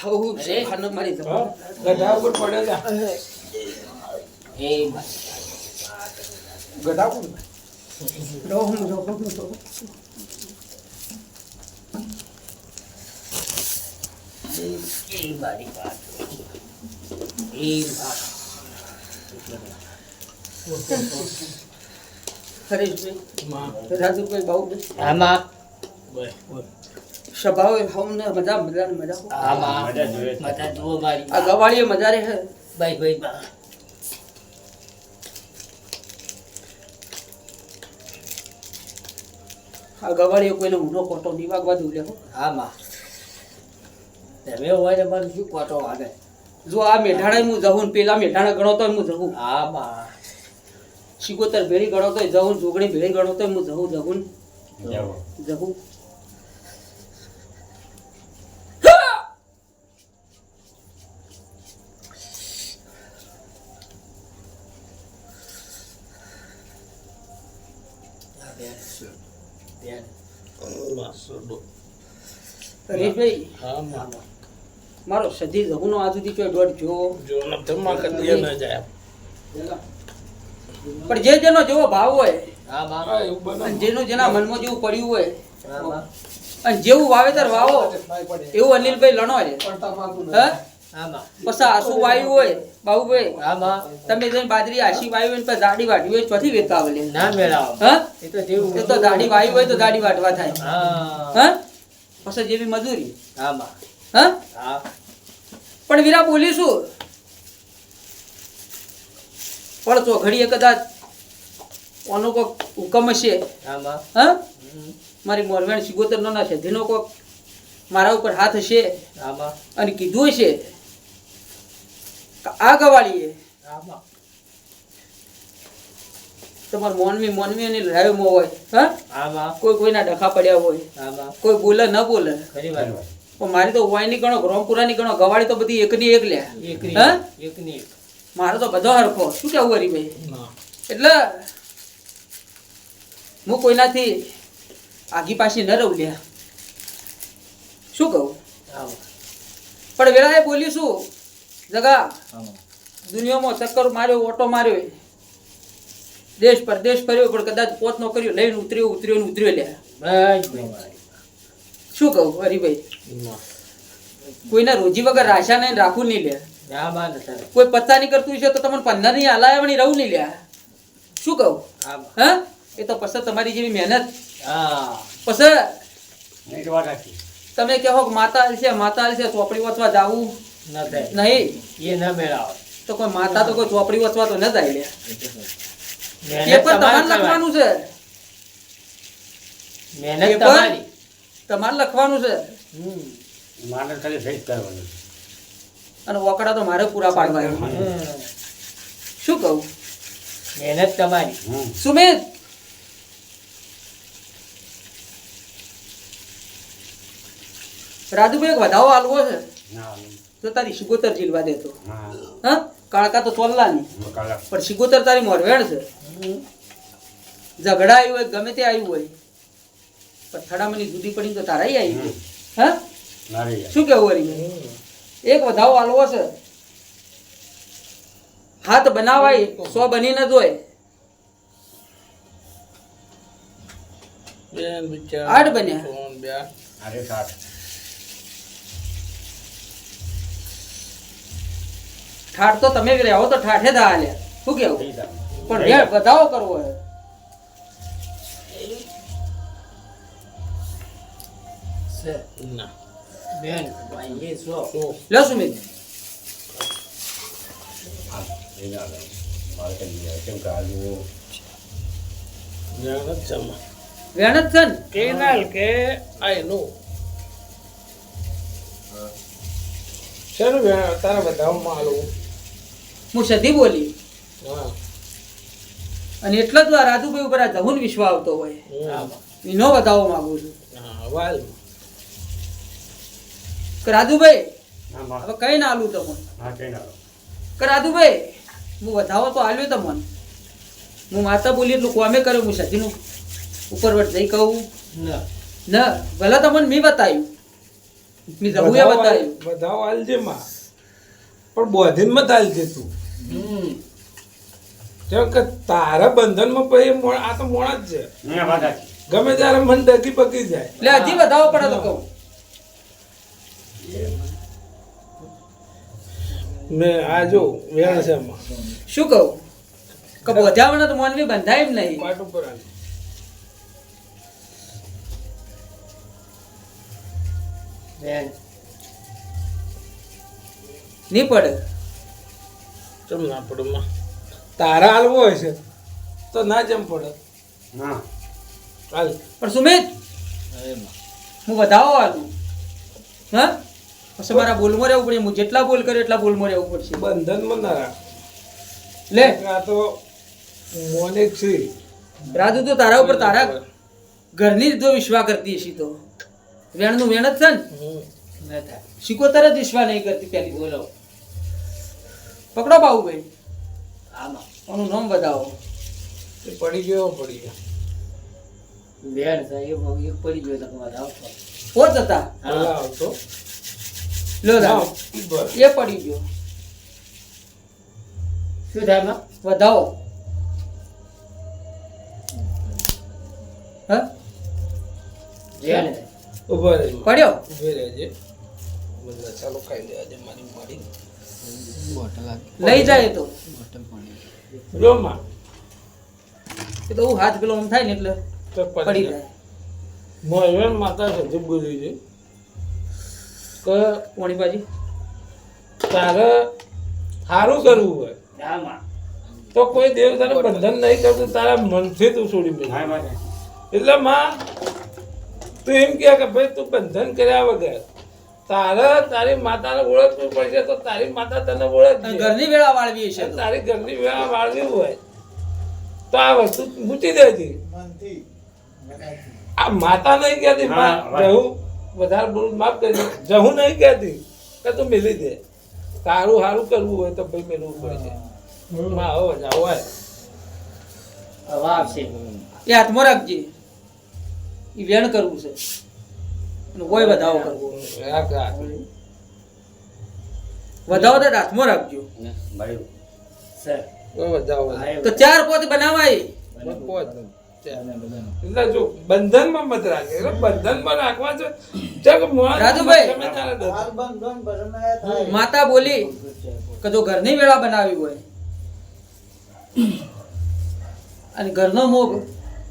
હું ખાનો મારી દઉં ગધા ઉપર પડ્યો જા એ ગધા ઉપર રોહમ એ મારી વાત એ હરેશભાઈ રાજુભાઈ બાબુ આમાં સ્વભાવ હમ ને મજા મજા મજા આમાં મજા જુઓ મારી આ ગવાળીએ મજા રે હે ભાઈ ભાઈ બા આ ગવાળીએ કોઈને ઊંધો કોટો નહીં વાગવા દઉં લેવો આમાં તમે હોય ને મને શું કોટો વાગે જો આ મેઢાણા હું જવું પેલા મેઢાણા ગણો તો હું જવું આમાં શિકોતર ભેળી ગણો તો જવું જોગણી ભેળી ગણો તો હું જવું જવું હરેશભાઈ મારો સધી જગુનો આ સુધી કોઈ દોઢ જો પણ જે જેનો જેવો ભાવ હોય અને જેનું જેના મનમાં જેવું પડ્યું હોય અને જેવું વાવેતર વાવો એવું અનિલભાઈ લણો છે પછી આસુ વાયુ હોય બાબુભાઈ તમે જઈને બાજરી આશી વાયુ હોય પછી દાઢી વાટી હોય ચોથી વેચતા આવે ના મેળાવો એ તો દાઢી વાયુ હોય તો દાઢી વાટવા થાય હા પછી જેવી મજૂરી હા પણ વીરા બોલીશું પણ તો ઘડીએ કદાચ કોનો કોક હુકમ હશે હા મારી મોરવેણ સિગોતર નો ના છે જેનો કોક મારા ઉપર હાથ હશે અને કીધું હશે આ ગવાળીએ તમાર મોનવી ની લડાઈમાં હોય હા કોઈ કોઈના ડખા પડ્યા હોય કોઈ બોલે ન બોલે પણ મારી તો વાયની ગણો રોમપુરા ની ગણો ગવાળી તો બધી એકની એક લે હા મારો તો બધો હરખો શું કેવું હરીભાઈ એટલે હું કોઈનાથી આગી પાછી ન રહું લ્યા શું કહું પણ વેળાએ બોલીશું જગા દુનિયામાં ચક્કર માર્યો ઓટો માર્યો દેશ પરદેશ ફર્યો પણ કદાચ પોત નો કર્યો લઈને ઉતર્યો લ્યા શું કહું હરીભાઈ કોઈના રોજી વગર રાશા નહીં રાખવું નહીં લે કોઈ પત્તા નહીં કરતું છે તો તમને 15 ની હલાવણી રહું નહીં લ્યા શું કહું હા એ તો પછી તમારી જેવી મહેનત પછી તમે કહો માતા છે ચોપડી વાંચવા જાવું નહીં એ ન મેળાવો તો કોઈ માતા તો કોઈ ચોપડી વાંચવા તો ન જાય લે પેપર તમારે લખવાનું છે મહેનત તમારી તમારે લખવાનું છે મારે ખાલી ફેસ કરવાનું અને વકડા તો મારે પૂરા પાડવા શું કહું મહેનત તમારી સુમિત રાજુભાઈ એક વધાવો આલવો છે તો તારી સિગોતર જીલવા દેતો હા કાળકા તો ચોલ્લાની પણ સિગોતર તારી મોરવેણ છે ઝઘડા આવ્યું હોય ગમે તે આવ્યું હોય પણ થડામણી જુદી પડી તો તારાય આવી ગઈ હા શું કેવું હરી એક વધાવો આલવો છે હાથ બનાવાય 100 બની ન જોય 8 બન્યા ઠાઠ તો તમે રહેવો તો ઠાઠે દા આલ્યા શું કેવું પણ રેડ વધાવો કરવો હે બેન ભાઈ એ સો લો સુમિત વેણ જ છે ને કેનાલ કે આઈ નો શરૂ તારા બધામાં આલું હું સધી બોલી હા અને એટલે જ આ રાજુભાઈ ઉપર આ જહુન વિશ્વ આવતો હોય એનો વધાવો માંગુ છું હા વાલ કે રાજુભાઈ હવે કઈ ના આલું તમને કે રાજુભાઈ હું વધાવો તો આલ્યો તમને હું માતા બોલી એટલું કોમે કર્યો હું સધીનું ઉપરવટ જઈ કહું ન ભલે તમને મેં બતાવ્યું મેં જવું એ બતાવ્યું. બધાઓ હાલજે માં પણ બોધીન મત હાલજે તું કેમ કે તારા બંધનમાં પછી આ તો મોણા જ છે ગમે ત્યારે મન ડકી પકી જાય એટલે હજી વધાવો પડે તો કહું. મેં આ જો વેણ છે એમાં શું કહું કે બોધાવણ તો મોનવી બંધાય એમ નહીં. પાટ ઉપર હાલ. બેન નહીં પડે. ચમ ના પડે માં તારા હાલવો હોય છે તો ના જેમ પડે હા હાલ પણ સુમિત હું વધાવો આલું હા પછી મારા બોલમાં રહેવું પડે. હું જેટલા બોલ કર્યો એટલા બોલમાં રહેવું પડશે. બંધનમાં ના રાખ લે આ તો મોને છે રાજુ તો તારા ઉપર તારા ઘરની જ જો વિશ્વાસ કરતી હશી તો વેણનું વેણ જ છે ને. ન થાય શીખોતર જ વિશ્વાસ નહીં કરતી પેલી. બોલો પકડો બાબુભાઈ આમાં આનું નામ બતાવો. એ પડી ગયો પડી ગયો બેન છે એ એક પડી ગયો તો તમારે આવતો પોત હતા પેલા આવતો લો ના, રામ. બસ. એ પડી ગયો. શું થાય એમાં વધાવો હા બેન ઉભા રહે પડ્યો. ઉભે રહેજે મને ચાલો ખાઈ લેજે મારી મારી લઈ જાય તો જો માં એ તો હું હાથ પેલો આમ થાય ને એટલે તો પડી પડી જાય. મોયન માતા સજબ બોલી છે કે પોણી બાજી તારે સારું કરવું હોય આમાં તો કોઈ દેવ તને બંધન નહીં કરતું તારા મનથી તું છોડી મેળ હા માટે એટલે માં તું એમ કહે કે ભાઈ તું બંધન કર્યા વગર તારે તારી માતાને ઓળખવું પડશે તો તારી માતા તને અને ઓળખશે ઘરની વેળા વાળવી છે અને તો. તારી ઘરની વેળા વાળવી હોય તો આ વસ્તુ મૂકી દેજે આ માતા નહીં કહેતી હા, માં જહું વધારે બોલું માફ કરી જહું નહીં કહેતી કે તું મિલી દે તારું સારું કરવું હોય તો ભાઈ મેળવવું પડશે માં આવો જાઓ હોય હવે આવશે એ હાથમાં રાખજે. એ વેણ કરવું છે અને કોઈ વધાવો કરવો. રાખ રાખ વધાવો તો હાથમાં રાખજો. ભાઈ સર કોઈ જાઓ તો 4 પોત બનાવાય. એટલે જો બંધનમાં મત રાખે એટલે બંધનમાં રાખવા છે ચાલ મોણા રાજુભાઈ. ગમે ત્યારે દે. માતા બોલી કે જો ઘરની વેળા બનાવી હોય અને ઘરનો મોગ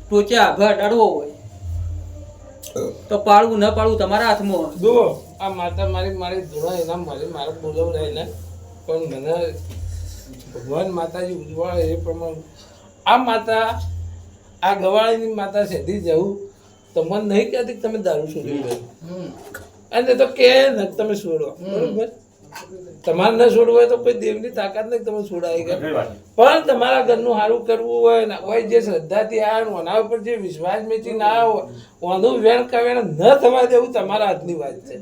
ટોચે આભા અડાડવો હોય તો પાળવું ન પાળવું તમારા હાથમાં હોય. જુઓ આ માતા મારી ધોળા એના મારે બોલાવડાય ને પણ મને ભગવાન માતાજી ઉજવાળે એ પ્રમાણે આ માતા આ ગવાળીની માતા સેધી જવું તો મને નહીં કહેતી કે તમે દારૂ છોડી દો અને તો કે ને તમે છોડો બરોબર તમારે ન છોડવું હોય તો કોઈ દેવની તાકાત નહીં તમે છોડાવી ગયા પણ તમારા ઘરનું સારું કરવું હોય ને હોય જે શ્રદ્ધાથી આવે ઓના ઉપર જે વિશ્વાસ મેથી ના આવે ઓનું વેણ કવેણ ન થવા દેવું તમારા હાથની વાત છે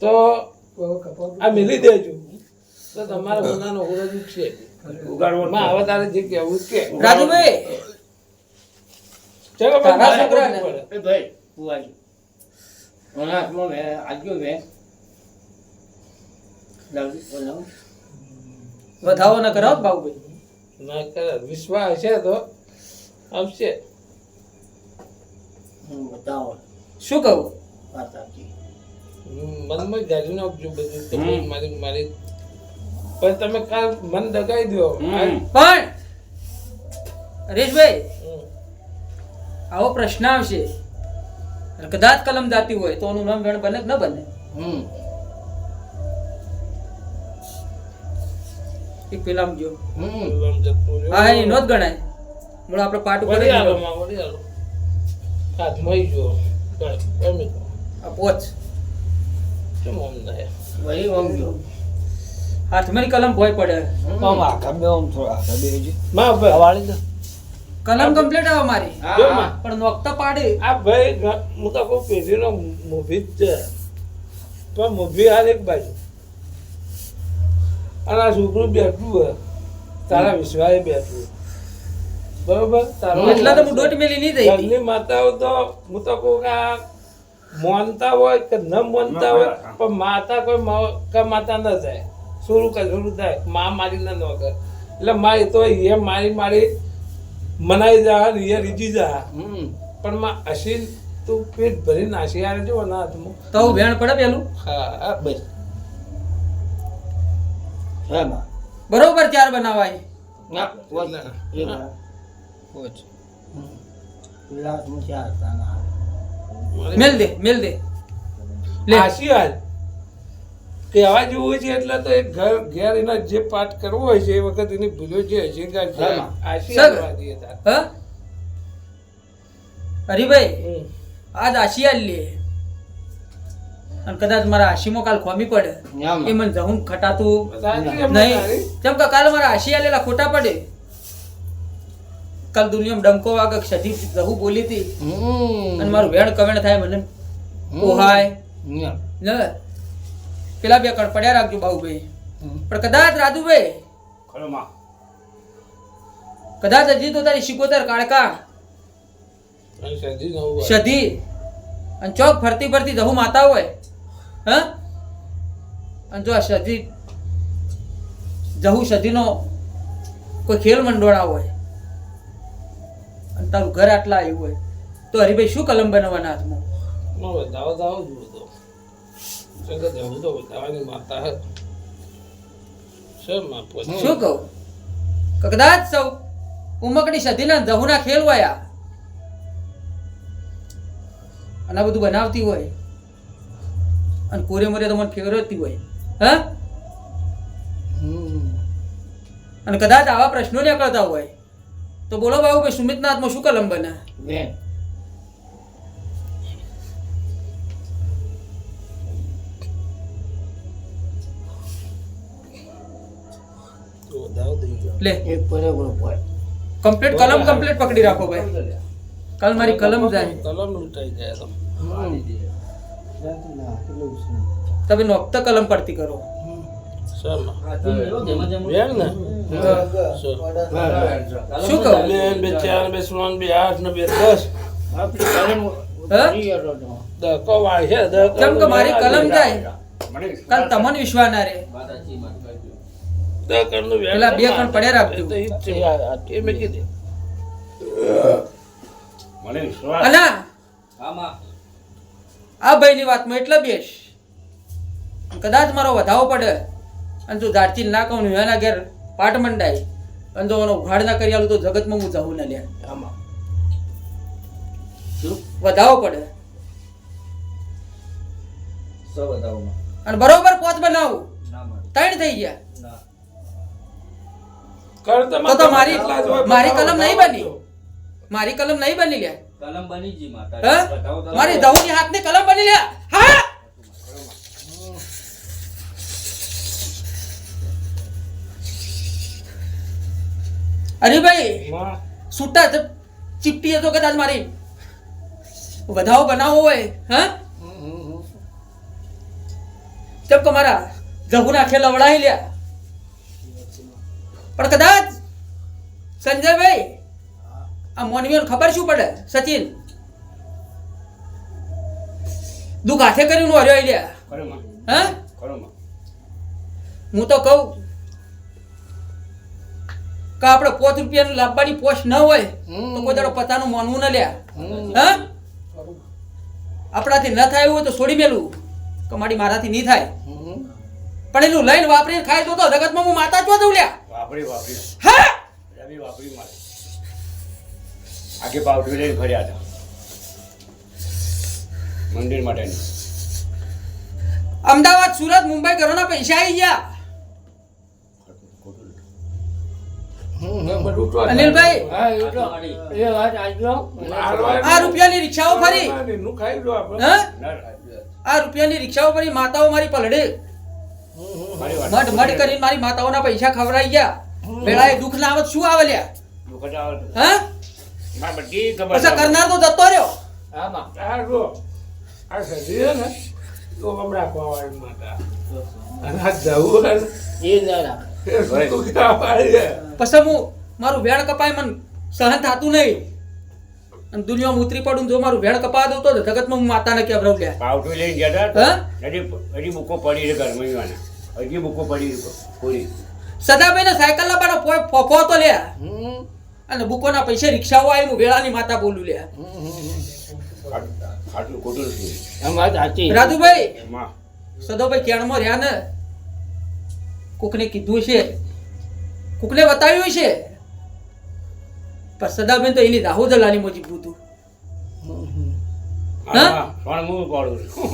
તો આ મિલી દેજો તો તમારા ગુનાનો ઓરજ છે માં હવે તારે જે કહેવું કે રાજુભાઈ ચલો તારા છોકરાને. એ ભાઈ બુવાજી મને હાથમાં મેં આજ્યો મેં લાવજો બોલો વધાવો ન કરાવો બાબુભાઈ. ના કરે વિશ્વાસ છે તો આવશે હું બતાવો શું કહું વાત આપી મનમાં ગાડી નાખજો બધું તમે મારી પણ તમે કાલ મન દગાઈ દો હમ. પણ હરેશભાઈ હમ. આવો પ્રશ્ન આવશે અને કદાચ કલમ જાતી હોય તો એનું નામ વેણ બને કે ન બને. એક પેલા આમ જો આમ જતું રહ્યું. હા એનો જ ગણાય. મૂળ આપણે પાટ ઉપર વળી જ આલો ગયો. માં, વળી આલો. હાથમાં ઈ જો એમ ઈ. આ પોચ કેમ આમ થાય? વળી વાંગ્યો હાથમાં ની કલમ ભોય પડે. માં ભાઈ કલમ કમ્પ્લીટ આવે મારી જો માં, પણ નોકતા પાડે. આ ભાઈ હું તો કહું પેઢીનો મૂભી જ છે તો મૂભી હાલ એક બાજુ અને આ છોકરું બેઠું હોય તારા વિશ્વાસે બેઠું બરોબર તારો એટલે તો હું દોઢ મેલી નહીં દઈ ઘરની માતાઓ તો હું તો કહું કે આ માનતા હોય કે ન માનતા હોય પણ માતા કોઈ માતા ન જાય સોરું કે સોરું થાય માં મારી ન કરે એટલે માં એ તો એ મારી મનાઈ જા ને એ રીજી જા પણ માં અસીલ તું પેટ ભરી નાસી આવે જો ના હાથમાં તો હું વેણ પડે પેલું હા બસ બરોબર ચાર બનાવાય મેલ દે લે આશીર્વાદ કહેવા જેવું છે એટલે તો એક ઘેર એના જે પાઠ કરવો હોય છે એ વખત એની ભૂલો જે હશીગાર છે આશીર્વાદ એ તાર. હ હરીભાઈ આજ આશિયા લે અને કદાચ મારા આશીમો કાલ ખોમી પડે એ મને જહું ખટાતું સાચી એમ નહીં તારી. કેમ કે કાલ મારા આશિયા લેલા ખોટા પડે કાલ દુનિયામાં ડંકો વાગે સધી જહું બોલી હતી અને મારું વેણ કવેણ થાય મને પોહાય ને પેલા બે કણ પડ્યા રાખજો બાહુભાઈ પણ કદાચ રાજુભાઈ કદાચ હજી તો તારી શિકોતર કાળકા અને સજી નવું હોય. સધી અને ચોક ફરતી ફરતી જહું માતા હોય હ અને જો આ સધી જહું સધીનો કોઈ ખેલ મંડોળા હોય અને તારું ઘર આટલા આવ્યું હોય તો હરીભાઈ શું કલમ બનાવવાના હાથમાં માં વધાવો દાવો જ બધો સંગત જવું તો વધાવાની માતા હે શેમ માં પોતે શું કહું કે કદાચ સૌ ઉમકડી સધીના જહુના ખેલ હોય આ અને આ બધું બનાવતી હોય અને કોરે મોરે તો મને ફેરવતી હોય હા અને કદાચ આવા પ્રશ્નો નીકળતા હોય તો બોલો બાબુ ભાઈ સુમિતના હાથમાં શું કલમ બને વધાવો દઈ ગયો. લે કમ્પ્લીટ કલમ કમ્પ્લીટ પકડી રાખો ભાઈ કાલ મારી કલમ જાય કલમ લૂંટાઈ જાય તો. તમે નોખતા કલમ પડતી કરો શેમ માં? વેણ ને? શું? શું કહું બે 4 બે 3 બે 8 ને બે 10 દકો વાળી છે દકો. કેમ કે મારી કલમ જાય કાલ તમને વિશ્વાસ ના રે દકરનું વેણ. પેલા બે કણ પડ્યા રાખજો. એ તો ઈ જ છે. એ મેં કીધી. અલા આ ભાઈની વાતમાં એટલે બેસ કદાચ મારો વધાવો પડે અને જો ઝાડથી ના કહું ને એના ઘેર પાટ મંડાય અને જો એનો ઉઘાડ ના કરી આલું તો જગતમાં હું જવું ના લે આમાં. વધાવો પડે અને બરોબર પોત બનાવું 3 થઈ ગયા કર તો તમારે તો મારી એટલા જ હોય. મારી કલમ નહીં બની મારી કલમ નહીં બની લે કલમ બની જી માતા હે મારી દહુની હાથની કલમ બની લે હા અરે ભાઈ માં છૂટા ચીપટી હતો કદાચ મારી વધાવો બનાવવો હોય હા કેમ કે મારા જહુના ખેલ લવડાવી લ્યા પણ કદાચ સંજયભાઈ આ મોનવીઓને ખબર શું પડે સચિન દુઃખ હાથે કરીને હર્યો લ્યા હા હું તો કહું કે આપણે 5 રૂપિયાનું લાવવાની પોસ્ટ ન હોય તો કોઈ દાડો પતાનું માનવું ન લ્યા હા આપણાથી ન થાય એવું હોય તો છોડી મેલું કે મારાથી નહીં થાય પણ એનું લઈને વાપરીને ખાય તો જગતમાં હું માતા જ દઉં લ્યા હા આગે પાવઠું લઈને ફર્યા હતા મંદિર માટેની અમદાવાદ સુરત મુંબઈ ઘરોના પૈસા આવી ગયા બધું તો અનિલભાઈ આ રૂપિયાની રિક્ષાઓ ફરી નું ખાઈ લો આપણે. હા આ રૂપિયાની રિક્ષાઓ ફરી માતાઓ મારી પલડે મઢ મઢ કરીને મારી માતાઓના પૈસા ખવડાઈ ગયા પેલા એ દુઃખ ના આવત શું આવે લ્યા હા પછી કરનાર તો જતો રહ્યો આ જો આ સજી છે ને તો આમ રાખવા વાળી માતા અને આ જવું હે ને એ શું કહેવા વાળી છે. પછી હું મારું વેણ કપાય મને સહન થતું નહીં અને દુનિયામાં ઉતરી પડું ને જો મારું ભેળ કપા દઉં તો જગતમાં હું માતાને કેવરાવ લ્યા પાવઠું લઈને ગયા હતા હા હજી બુકો પડી છે ઘરમાં હજી બુકો પડી છે પૂરી સદાભાઈ ને સાયકલ ના પાડો ફોફો તો લ્યા હમ. અને બુકોના પૈસે રિક્ષાઓ આવી હું વેળાની માતા બોલું લ્યા આટલું ખોટું નથી આ વાત સાચી. રાજુભાઈ માં સદાભાઈ કેણમાં રહ્યા ને કોકને કીધું છે કોકને બતાવ્યું છે પણ સદાભાઈ તો એની રાહુ દલાની મોજી ભૂતું હા? હા પણ હું પાડું છું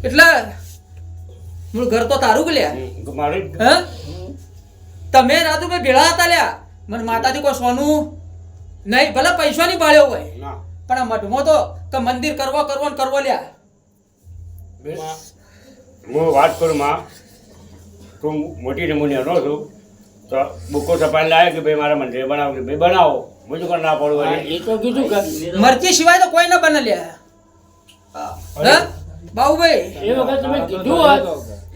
એટલે મૂળ ઘર તો તારું કે લ્યા મારે હા તમે રાજુભાઈ ભેળા હતા લ્યા મને માતાજી કોઈ સોનું નહીં ભલે પૈસો નહીં પાડ્યો હોય ના પણ આ મઠમાં તો કે મંદિર કરવો કરવો ને કરવો લ્યા માં, હું વાત કરું માં તું મોટી નમૂને રહો છું તો બુકો છપાઈને લાવે કે ભાઈ મારા મંદિરે બનાવો કે ભાઈ બનાવો હું શું ના પડું હા, હોય એ તો કીધું કે મરચી સિવાય તો કોઈ ના બને લ્યા હા બાબુભાઈ એ વખત તમે કીધું હોત,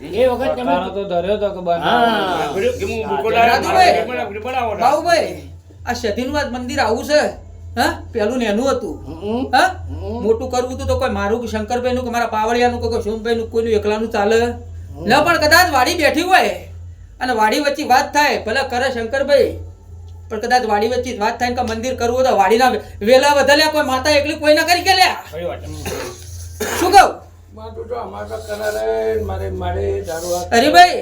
એ વખત તમે તો ધર્યો તો કે બનાવો. હા કે હું બુકો લાવે રાજુભાઈ. બનાવો ને. બાબુભાઈ આ સતીનું આજ મંદિર આવું છે હા પેલું નેનું હતું હમ. હા હમ. મોટું કરવું હતું તો કોઈ મારું કે શંકરભાઈ નું કે મારા પાવડિયાનું કે કોઈ સોમભાઈ નું કોઈનું એકલાનું ચાલે ન પણ કદાચ વાડી બેઠી હોય અને વાડી વચ્ચે વાત થાય ભલે કરે શંકરભાઈ પણ કદાચ વાડી વચ્ચે વાત થાય કે મંદિર કરવું હોય તો વાડીના વેલા વધલ્યા કોઈ માતા એકલી કોઈ ના કરી કે લ્યા ખરી વાત છે. શું કહું મારું તો અમારે તો કરારે મારે મારે તારું આ અરે ભાઈ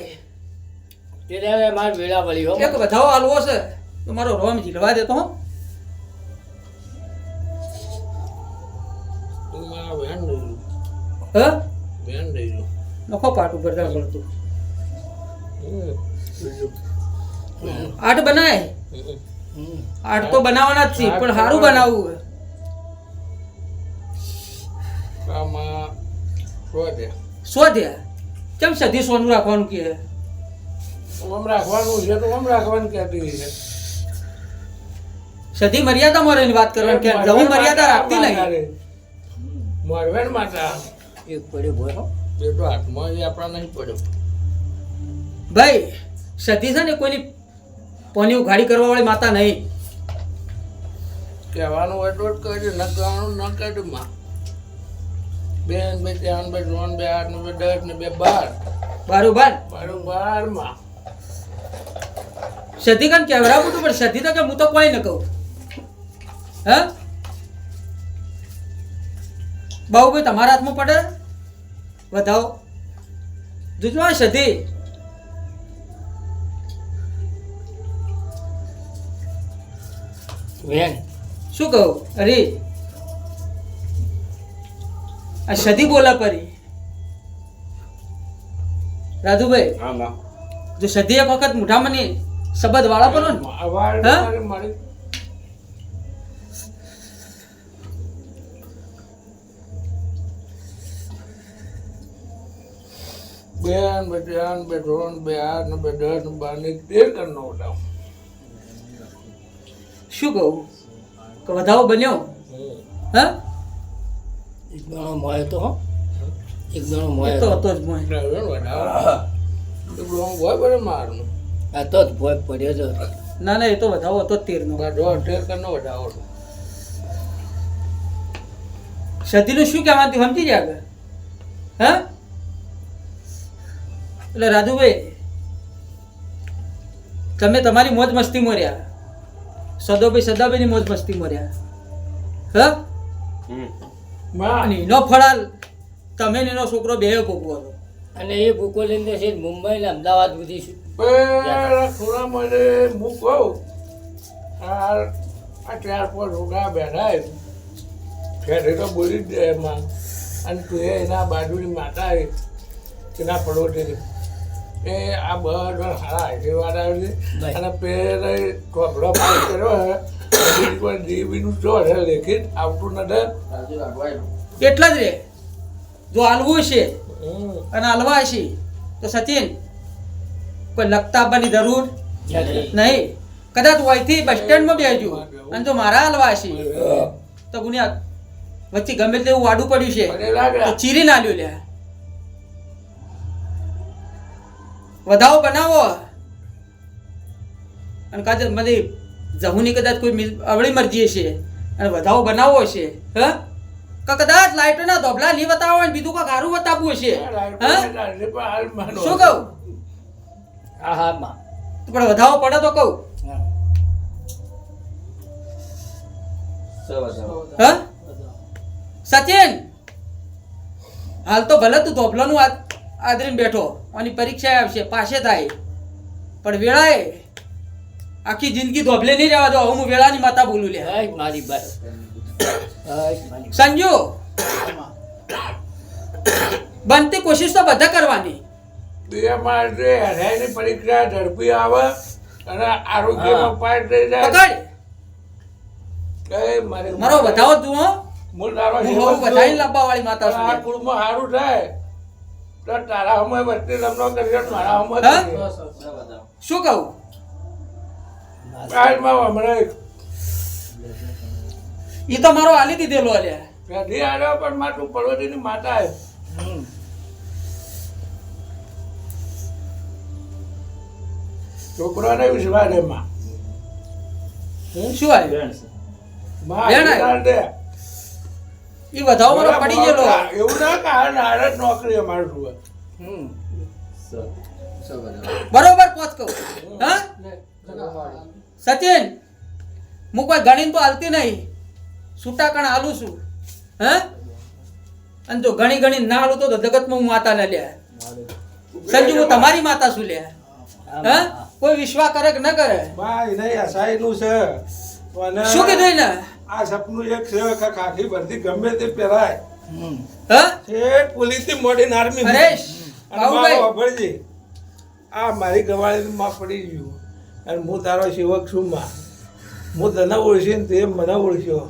તે દાડે માર વેળા વળી હો એક વધાવો આલવો છે તો મારો રોમ ઝીલવા દેતો હો તું મારા વેણ દઈ હા વેણ દઈ દઉં. નખો પાટ ઉપર જા પડતું હમ. બીજું. આઠ બનાય હમ. આઠ તો બનાવવાના જ છે પણ સારું બનાવવું આમાં શું છે? શોધ્યા કેમ સધી સોનું રાખવાનું કે આમ રાખવાનું છે તો આમ રાખવાનું કહેતી છે. સધી મર્યાદામાં રહીને વાત કરવાની કે જવું મર્યાદા રાખતી નહીં મોરવેણ માતા એક પડ્યો ભોય હો. એ તો હાથમાં એ આપણા નહીં પડ્યો. ભાઈ સધી છે ને કોઈની પોની ઉઘાડી કરવા વાળી માતા નહીં કહેવાનું હોય તો જ કહેજો, ન કહેવાનું ન કહેજો માં. બેન બે ત્રણ બે ત્રણ બે આઠ ને બે 10 ને બે 12 બરોબર બરોબર માં. સધી કાન કહેવરાવું હતું પણ સધી તો કે હું તો કોઈ ન કહું હા બાબુભાઈ તમારા હાથમાં પડે વધાવો જોજો આ સધી બેન શું કહું અરે આ સધી બોલા પરી રાજુભાઈ હા માં જો સધી એક વખત મોઢામાં ની શબ્દ વાળા પડો ને અવાજ હા? મારે મારી બેન બે ત્રણ બે ત્રણ બે આઠ ને બે 10 ને 12 ને 13 કરનો ઉઠાવ. શું કહું કે વધાવો બન્યો હા એક દાણો મોય તો હો. એક દાણો એ મોય તો તો. હતો જ મોય ડ્રાઈવર વડાવ. તો બ્લોંગ હોય બરે મારનું. આ તો જ ભોય પડ્યો તો. ના ના એ તો વધાવો હતો જ તેરનો બાડો 13 કરનો વડાવ. સતીનું શું કહેવાનું તું સમજી જાય આગળ હા એટલે રાજુભાઈ તમે તમારી મોજ મસ્તી મર્યા સદાભાઈની મોજ મસ્તી મર્યા હા માં અને એનો ફળાલ તમે ને એનો છોકરો બે ભોગવો હતો અને એ ભૂકો લઈને છે મુંબઈ ને અમદાવાદ સુધી શું પેલા થોડા મને હું કહું આ 4-5 રોગા બેઠા ફેરે તો બોલી જ દે એમાં. અને તું એના બાજુની માતા એના પડોટી એ આ બધા સારા આશીર્વાદ આવે છે. અને પેલા કોબડો પાસ કર્યો હે પણ જીવીનું જો છે લેખિત આવતું નથી. એટલા જ રે જો હાલવું છે અને હાલવા છે તો સચિન કોઈ લગતા આપવાની જરૂર નહીં. કદાચ વયથી બસ સ્ટેન્ડમાં બેસજો અને જો મારા હાલવા છે તો ગુનિયા વચ્ચે ગમે તેવું વાડું પડ્યું છે મને લાગે તો ચીરી ના લ્યો લ્યા વધાવો બનાવો અને કદાચ મને જહુની કદાચ કોઈ અવળી મરજી હશે અને વધાવો બનાવવો છે હ કે કદાચ લાઈટોના ધોબલા નહીં બતાવો હોય ને બીજું કોઈ સારું બતાવવું હશે શું કહું હા હા માં પણ વધાવો પડે તો કહું હ સચિન હાલ તો ભલે તું ધોબલાનું આદરીને બેઠો અને પરીક્ષા આવશે પાસે થાય પણ વેળાએ આખી જિંદગી ધોબલે નહીં રહેવા દો હું વેળાની માતા બોલું લે હઈ મારી બાઈ હઈ મારી સંજુ બનતી કોશિશ તો બધા કરવાની બે માટે હરાઈની પરીક્ષા ઝડપી આવે અને આરોગ્યમાં પાસ થઈ જાય પકડ એ મારે મારો વધાવો તું હો મૂળ તારો હું જીવન બહુ જો. વધાઈને લાવવા વાળી માતા છું આ લે. કુળમાં સારું થાય તો તારા હમણાં વચ્ચે લગ્ન કરી મારા હા? હમણાં શું કહું હમણાં એ તો મારો આલી દીધેલો અલ્યા પેઢી આવ્યો પણ મારું પર્વતીની માતા આવ્યો હમ છોકરાને વિશ્વાસ એમાં શું આવ્યું માં બેન વિચાર દે. એ વધાવો મારો પડી ગયેલો એવું ના કે હારે જ નોકરી અમારું જુએ હમ બરોબર પોત કહું હા સચિન હું કોઈ ગણીને તો હાલતી નહીં છૂટા કણ હાલું છું હા અને જો ગણી ગણી ના હાલું તો જગતમાં હું માતા ને લે સંજુ હું તમારી માતા છું લે હા કોઈ વિશ્વાસ કરે કે ન કરે ભાઈ નહીં અસાયનું છે અને શું કીધું ને આ સપનું એક છે કે કાકી ભરતી ગમે તે પહેરાય હમ હા છે પોલીસથી મોડીને આર્મી હરેશ બાબુભાઈ બાબુભાઈ આ મારી ગવાળીની માં પડી ગયું અને હું તારો સેવક છું માં હું તને ઓળખીને તે મને ઓળખ્યો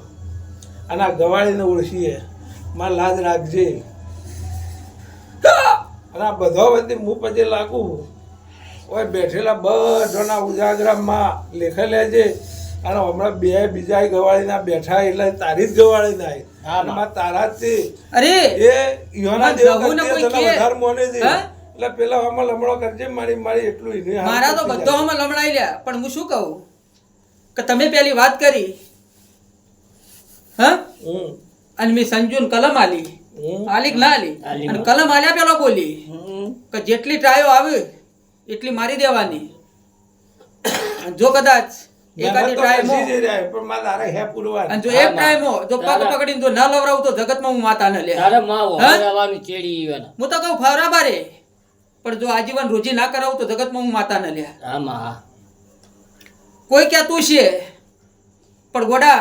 અને આ ગવાળીને ઓળખીએ માં લાજ રાખજે અને આ બધો બધી હું પછી લાગુ ઓય બેઠેલા બધાના ઉજાગરામાં લેખે લેજે અને હમણાં બે બીજા ગવાળીના બેઠા એટલે તારી જ ગવાળીના હા, અને માં તારા જ તે અરે એ યોના દેવ જવું ને કરતી કોઈ તને કે. વધારે મોને છે હા? એટલે પેલા હમણાં લમણો કરજે મારી એટલું એને હાથ મારા તો કરતી બધો જાય. અમે લમણાઈ લ્યા પણ હું શું કહું કે તમે પેલી વાત કરી હા હમ, અને મેં સંજુન કલમ આલી હમ. આલી કે ના આલી આલી. અને કલમ આલ્યા પેલો બોલી હમ કે જેટલી ટ્રાયો આવે એટલી મારી દેવાની અને જો કદાચ એકાદી મહેનત તો ટ્રાય કરશી જ રહ્યા, પણ માં તારે હે પુરવાર. અને જો એક ટ્રાય જો પગ પકડીને જો ન લવરાવું તો જગતમાં હું માતા ન લે તારે માં હા? ઓરવાનું ચેડી ઈવાના હું તો કહું ફરાબા રે પણ જો આજીવન રોજી ના કરાવું તો જગતમાં હું માતા ન લે હા માં હા કોઈ કહેતું છે પણ ગોડા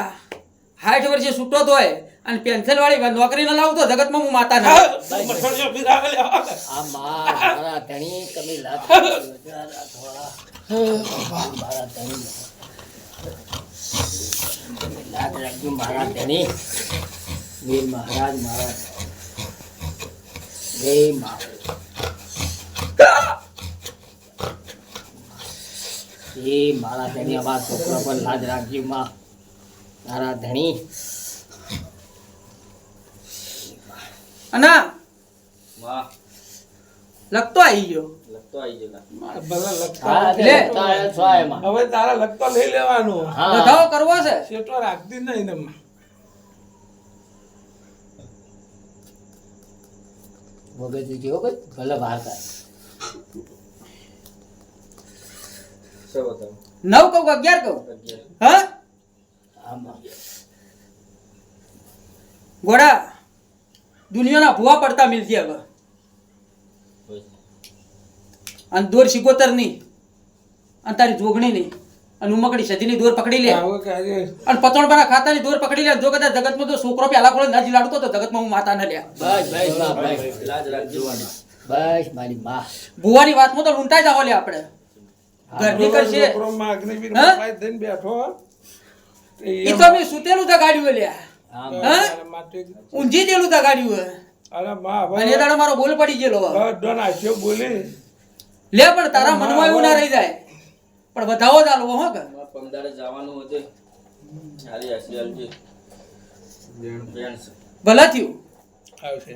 60 વર્ષે છૂટો તો હોય અને પેન્શન વાળી નોકરી ન લાવું તો જગતમાં હું માતા ન લે. હા, મઠણિયો બી રાખે લે, હા. આ માં મારા ધણી તમે લાત મારા ધણી લાત રાખજો મારા ધણી વીર મહારાજ મારા જય મા એ મારા ધણી અમારા છોકરા પર લાજ રાખજો માં મારા ધણી અને લગતો આવી ગયો ભલે લગતા હા લે. તારે છો એમાં હવે તારા લગતો લઈ લેવાનું હા વધાવો કરવો છે શેઠો રાખતી નહીં ને માં. વગર જેવો કઈ ભલે બહાર કાઢ 9 કહું કે 11 કહું હા આમાં ગોડા દુનિયાના ભૂવા પડતા મિલતી હવે અને દોર 75 ની અને તારી જોગણી ની અને ઉમકડી સદીની દોર પકડી લે આવો કે આજે અને પતણબાના ખાતાની દોર પકડી લે જો કદાચ જગતમાં તો છોકરો પેલા ખોળે ના જીલાડતો તો જગતમાં હું માતા ન લે બસ બસ માં બસ બસ મારી માં ભૂવાની વાતમાં તો લૂંટાઈ જાવ લે આપણે ઘરની કરશે છોકરોમાં અગ્નિવીર હા? પાય થઈને બેઠો ઈ તો મેં સુતેલું તા ગાડીઓ લે આમ હા? તારા માટે ઊંઘી દેલું તા ગાડીઓ અરે માં અને એ દાડો મારો બોલ પડી ગયેલો બધો નાખ્યો બોલી લે પણ તારા મનમાં એવું ના રહી જાય પણ વધાવો ચાલો હો કે પમદારે જવાનું હતું સારી હસી ભલા થયું આવશે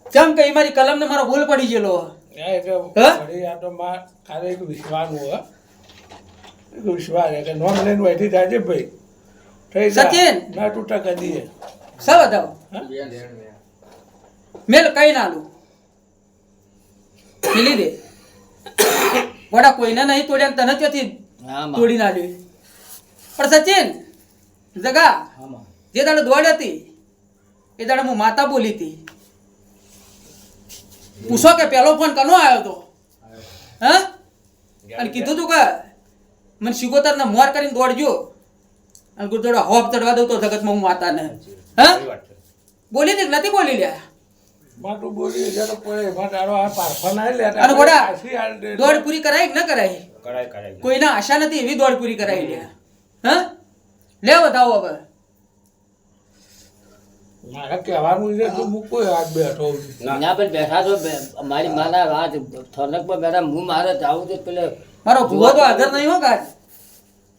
કેમ કે ઈ મારી કલમ ને મારો બોલ પડી ગયેલો આ એક હા? વળી આ તો માં ખાલી એક વિશ્વાસ નું હો. એક વિશ્વાસ છે કે નોમ લઈને બેઠી જાજે ભાઈ થઈ જા. સચિન. ના તૂટા કરી દઈએ. સૌ વધાવો મેલ કઈ ના આલું મિલી દે વડા કોઈને નહીં તોડ્યા તને ત્યાંથી આમાં તોડી નાખ્યું પણ સચિન જગા આમાં જે દાડે દોડ હતી એ દાડે હું માતા બોલી હતી પૂછો કે પેલો ફોન કનો આવ્યો હતો હા અને કીધું તું કે મને શિકોતર ને મોર કરીને દોડજો અને ગુરદોડો હોપ ચડવા દઉં તો જગતમાં હું માતા ને હા ખરી વાત છે. બોલી હતી કે નથી બોલી લ્યા માટું બોલી એટલે તો પડે માટાડો આ પારફા ના લે અને ગોડા પાછી હાલ દે. દોડ પૂરી કરાય કે ન કરાય કરાય કરાય કોઈના આશા નથી એવી દોડ પૂરી કરાવી લ્યા હા લે બતાવો હવે મારે કહેવાનું છે તું મૂકો હાથ બેઠો ના પણ બેઠા છો મારી માના વાત થોડક પર બેઠા હું મારે જાવું તો પેલે મારો ભૂવો તો હાજર નહીં હો કાઢ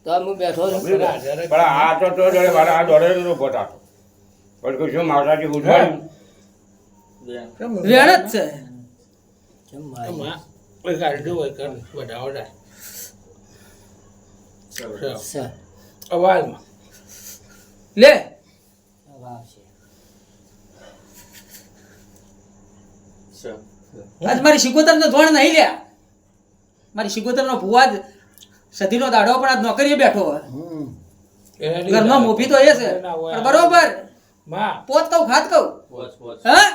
તો હું બેઠો છું પણ આ તો જોડે મારા આ દોડે નો ગોટા હતો પણ કોઈ શું માવડાજી ઉઠવાયું કેમ? વેણ જ છે કેમ મારી એમાં કોઈ કાઢજો હોય કર વધાવડા સર અવાજમાં લે વાહ છે આજ મારી શિકોતર ને ધોણ નહીં લ્યા મારી શિકોતર નો ભૂવા જ સધીનો દાડો પણ આજ નોકરીએ બેઠો હોય ઘરમાં મોભી તો એ છે પણ બરોબર માં પોત કહું ખાત કહું પોચ હા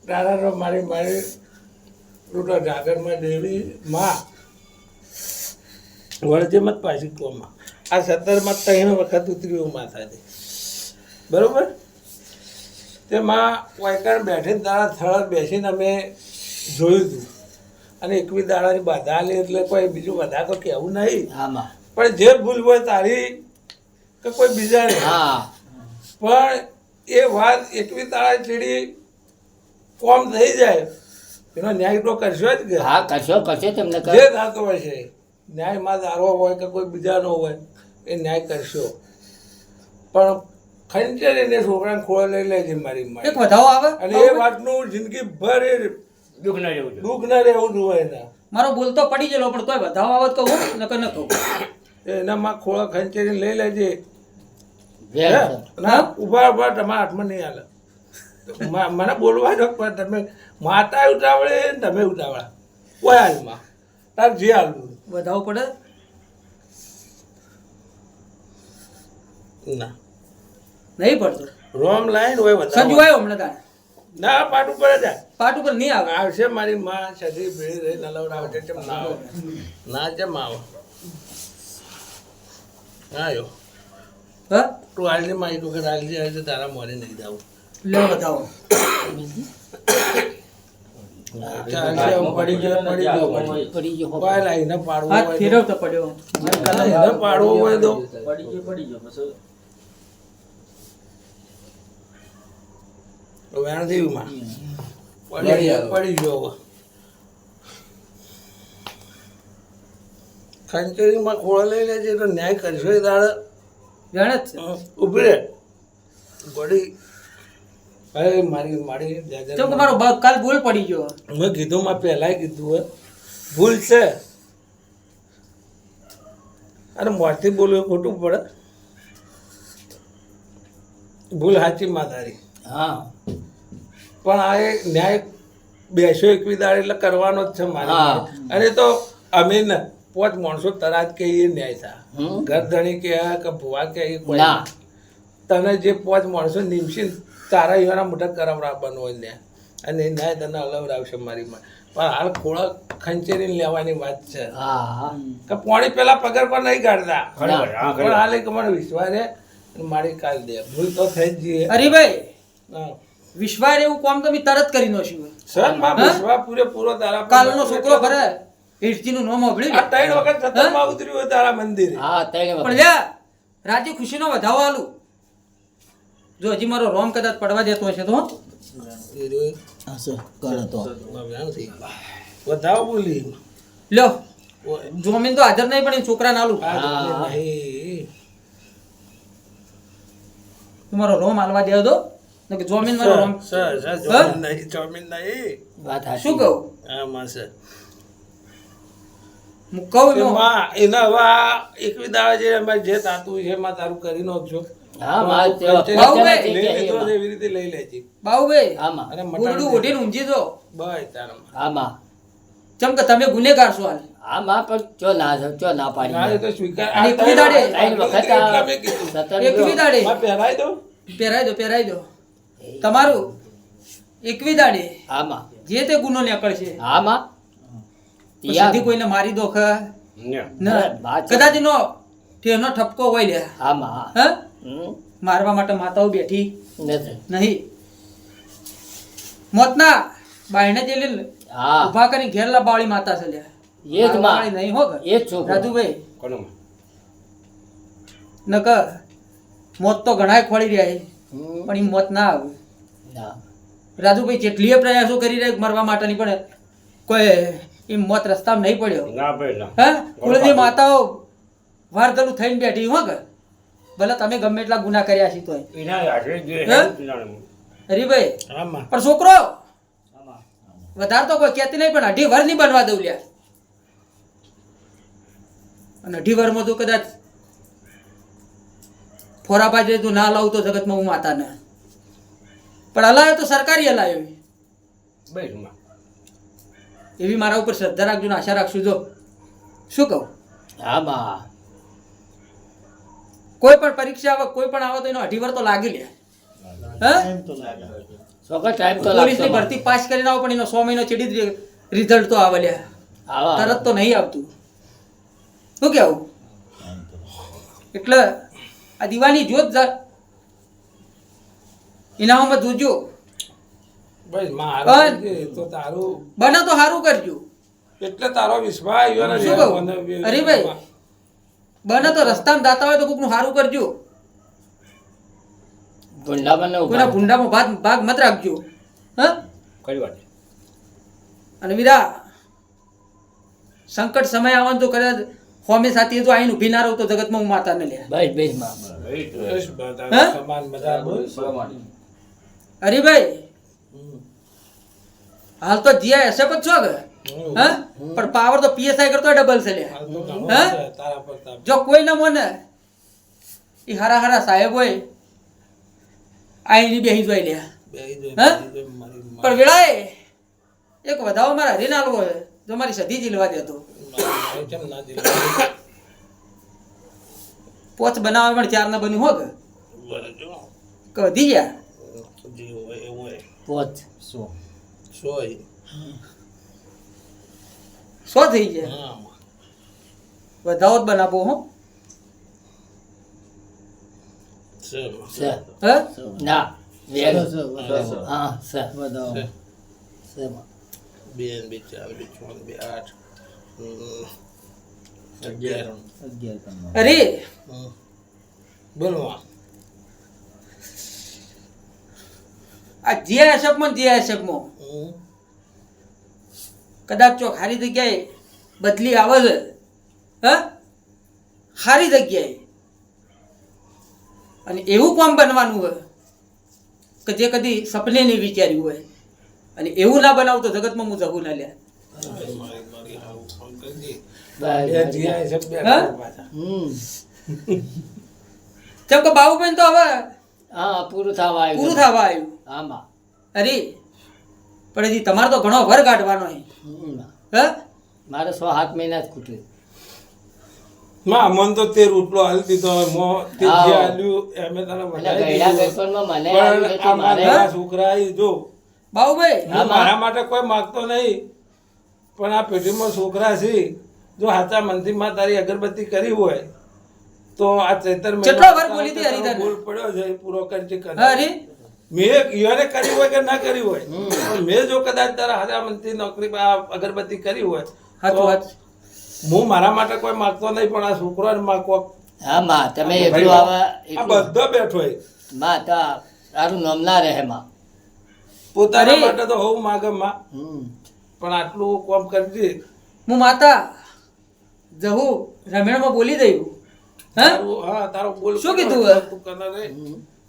દાદા મારી મારી રૂટા જાગરમાં દેવી માં વળજે મત પાછી કોમાં આ 17માં 3 વખત ઉતર્યું માથાથી બરોબર તે માં વાયકણ બેઠીને દાડા થળ બેસીને અમે જોયું હતું અને એકવી દાડાની બાધા આલી એટલે કોઈ બીજું બધા કોઈ કહેવું નહીં આમાં પણ જે ભૂલ હોય તારી કે કોઈ બીજાની હા પણ એ વાત એકવી દાડા ચીડી કોમ થઈ જાય એનો ન્યાય તો કરશો જ કે હા કરશો તમને જે થતો હોય છે ન્યાયમાં દારો હોય કે કોઈ બીજાનો હોય એ ન્યાય કરશો પણ ખંચેરીને છોકરાને ખોળે લઈ લેજે મારી એક માં વધાવો આવે અને એ વાતનું જિંદગી ભર એ દુઃખ ના જેવું છે. દુઃખ ના રહેવું જોઈએ એના મારો બોલ તો પડી ગયેલો પણ તોય વધાવો આવત કહું નકર ન કહું એનામાં ખોળા ખંચેરીને લઈ લેજે વેલ હે? સર ના ઉભા ઉભા તમારા હાથમાં નહીં હાલે મને બોલવા દો પણ તમે માતા ઉતાવળે ને તમે ઉતાવળા કોઈ હાલમાં તાર જે હાલવું વધાવો પડે ના નહીં પડતો રોમ લાઈન હોય સંજુ વધારે આવ્યો હમણાં તારે ના પાટ ઉપર જાય પાટ ઉપર નહીં આવે આવશે મારી માં સદી ભેળી રહી નલવડાવે છે ચમ ના આવે ના ચમ આવે આયો હા તું હાલની માં એક વખત હાલજી આવે તો તારા મોરે નહીં જાવું લે વધાવો ચાલશે હું પડી ગયો પડી ગયો કોઈ લાઈને પાડવું હાથ હોય તો. ફેરવતો પડ્યો લાઈને પાડવું હોય તો પડી ગયો પછી વેણદેવીમાં પડી ગયો હવે ખંચેરીમાં ખોળા લઈ લેજે તો ન્યાય કરશો એ દાડે વેણ જ છે ઉભી રે ગોડી અરે મારી મારી દાદા ચમ કે મારો કાલ બોલ પડી ગયો મેં કીધું માં પહેલાંય કીધું હોય ભૂલ છે અને મોરથી બોલવું એ ખોટું પડે ભૂલ સાચી માં તારી હા પણ આ એ ન્યાય બેસો એકવી દાડે એટલે કરવાનો જ છે મારે હા. અને તો અમે ને 5 માણસો તરાજ કે એ ન્યાય થા હમ. ઘર ધણી કે કે ભુવા કે એ કોઈ ના. તને જે 5 માણસો નીમશી તારા એવાના મોટા કરાવવાનું હોય ને અને એ ન્યાય તને અલવડાવશે મારી માં પણ હાલ ખોળા ખંચેરીને લેવાની વાત છે હા હા કે પોણી પેલા પગાર પર નહીં કાઢતા ખરેખર, હા, ખરેખર. પણ હાલ એક મને વિશ્વાસ છે અને મારી કાલ દે ભૂલ તો થઈ જ જઈએ અરે ભાઈ હા. વિશ્વાસ એવું કામ તો મેં તરત કરી નાખ્યું સર માં હા? વિશ્વાસ પૂરેપૂરો તારા પર કાલનો છે. છોકરો ખરે હિરચીનું નામ સાંભળ્યું આ 3 વખત સતરમાં ઉતર્યું હોય તારા મંદિરે હા તઈને પણ લ્યા રાજી ખુશીનો વધાવો આલું જો હજી મારો રોમ કદાચ પડવા દેતો હશે તો એ રહ્યો. કરો તો માં વ્યાણ થઈ ગયું. વધાવો બોલી લ્યો ઓય. જોમીન તો હાજર નહીં પણ એ છોકરાને આલું આ હા. નહીં. તમારો રોમ હાલવા દે દો કે જોમીન મારો રોમ સર સર હા? જમીન નહીં જમીન નહીં વાત હાચી. શું કહું હા માં સર હું કહું એમાં. માં એને હવે આ એકવી દાડા જે અમારે જે તાતું છે એમાં તારું કરી નાખજો. હા માં બાહુભાઈ. લઈ લીધો છે એવી રીતે લઈ લેજે. બાહુભાઈ હા માં અને ગુરડું મટાડી ઓઢીને ઊંઘી જો. બાય તારા હા માં ચમ કે તમે ગુનેગાર છો હાલ. હા માં પણ ચો ના ના એ પાડી તો સ્વીકાર અને એકવી દાડે ત્રણ વખત આ એટલા મેં કીધું. એકવી દાડે માં પહેરાઈ દો. પહેરાઈ દો તમારું એકવી દાડે હા માં જે તે ગુનો નીકળશે હા માં તો સીધી કોઈને મારી દો ખા ને ના વાત છે. કદાચ એનો ટેનો ઠપકો હોય લે હા માં હા હમ મારવા માટે માતાઓ બેઠી નથી નહીં મોતના બાયણે જે લઈને હા ઊભા કરી ઘેર લાવવાવાળી માતા છે લ્યા. એ જ માં મારવાવાળી નહીં હો કે. એ જ છોકરો રાજુભાઈ કોનો નકર મોત તો ઘણાય ખોળી રહ્યા છે હમ. પણ એ મોત ના આવે. ના. રાજુભાઈ જેટલીય પ્રયાસો કરી રહ્યા મરવા માટેની પણ કોઈ એ મોત રસ્તામાં નહીં પડ્યો. ના ભાઈ ના હા કુળની માતાઓ વારધલું થઈને બેઠી હો કે ભલે તમે ગમે એટલા ગુના કર્યા છે તોય. એના આશરે જે હે? હરીભાઈ હા માં પણ છોકરો વધારે તો કોઈ કહેતી નહીં પણ 2.5 વર્ષ નહીં બનવા દઉં લ્યા. અને 2.5 વર્ષમાં તો કદાચ ફોરાબા જે તું ના લાવું તો જગતમાં હું માતા ને પણ હલાયો તો સરકારી હલાયો ભાઈ માં એવી મારા ઉપર શ્રદ્ધા રાખજો ને આશા રાખશું જો શું કહું હા માં કોઈ પણ પરીક્ષા આવે કોઈ પણ આવે તો એનો 2.5 વર્ષ તો લાગી લે હા છોકરા ટાઈમ તો પોલીસની લાગતો ભરતી પાસ કરીને આવો પણ એનો 6 મહિનો ચડી જ રિઝલ્ટ તો આવે લ્યા આવા તરત તો નહીં આવતું શું કેવું એટલે આ દીવાની જોત ઇનામમાં જોજો ભાઈ માં પણ- હારું કરજે. તો તારું બને તો સારું કરજો એટલે તારો વિશ્વાસ આવ્યો ને શું કહું અરે ભાઈ બને તો રસ્તામાં જાતા હોય તો કોકનું સારું કરજો ગુંડામાં ન કોઈના ઉભા ભૂંડામાં ભાગ મત રાખજો હા કઈ વાત અને વીરા સંકટ સમય આવવાનું તો કદાચ હોમે સાથી તો આઈને ઊભી ના રહું તો જગતમાં હું માતા ને લે બસ બસ માં બસ બધા હા? સમાન બધા બોલ. અરે ભાઈ હાલ તો જીયા એસે જ છો કે હમ. હા પણ પાવર તો પીએસઆઈ કરતો ડબલ છે લે હાલ તો ઘણો હા? છે તારા પ્રતાપ. જો કોઈ ના મોને એ હારા હારા સાહેબ હોય આઈની બેહી જોઈ લે બેહી દે, હા? બેહી દે, મારી માં. પણ વેળાએ એક વધાવો મારા હરી નાલવો હોય જો મારી સધી જીલવા દેતો મારી કેમ ના દિલ પોચ બનાવવા પણ 4 ના બન્યું હો કે બરાબર. કધી ગયા જે હોય એવું હોય. પોચ શું હોય? શું થઈ ગયા હા. વધાવો જ બનાવો હો છે. છે હા ના વેર હા છે છે. છે માં 2 2 4 2 6 2 8 11. અરે બોલો માં. આ જીએસએફમાં કદાચ ચોક સારી જગ્યાએ બદલી આવે છે હા સારી જગ્યાએ અને એવું કામ બનવાનું હોય કે જે કદી સપને નહીં વિચાર્યું હોય અને એવું ના બનાવું તો જગતમાં હું જવું ના લે મારી હારું ફોન કરી દે. બસ બે જીયા છે, બે હા? પાછા. હમ જેમ કે બાબુબેન તો હવે હા પૂરું થવા આવ્યું પૂરું થવા આવ્યું આમાં અરે પણ હજી તમારે તો ઘણો વર કાઢવાનો છે હમ. હા મારે 6-7 મહિના જ ખૂટ્યું માં મન તો તે રોટલો હાલી દીધો હવે મો તે આવો. જે હાલ્યું એમે તને એટલે વધારી ગયડા દીધું. ગઈપણમાં મને પણ આવ્યું આ હતું મારે મારા છોકરા ઈ જો બાબુભાઈ હું હા, માં. મારા માટે કોઈ માગતો નહીં પણ આ પેઢીમાં છોકરા છે જો હાચા મનથી માં તારી અગરબત્તી કરી હોય તો આ ચૈતર કેટલો વાર બોલી હતી હરિધન? બોલ પડ્યો છે એ પૂરો કરજે કદાચ. હા અરે મેં ઈયોને કરી હોય કે ના કરી હોય પણ મેં જો કદાચ તારા હાચા મનથી નોકરી આ અગરબત્તી કરી હોય હાચું તો વાત. હું મારા માટે કોઈ માગતો નહીં પણ આ છોકરો માગવો હા માં તમે એટલું આવા આ એટલું બધો બેઠો હોય માં તો તારું નામ ના રહે માં પોતાના અરે. માટે તો હોવું માગે માં હમ પણ આટલું કોમ કરજે હું માતા જહુ રમેણમાં બોલી દઉં હા તારું હા તારો બોલ શું કીધું હે? તું કને રે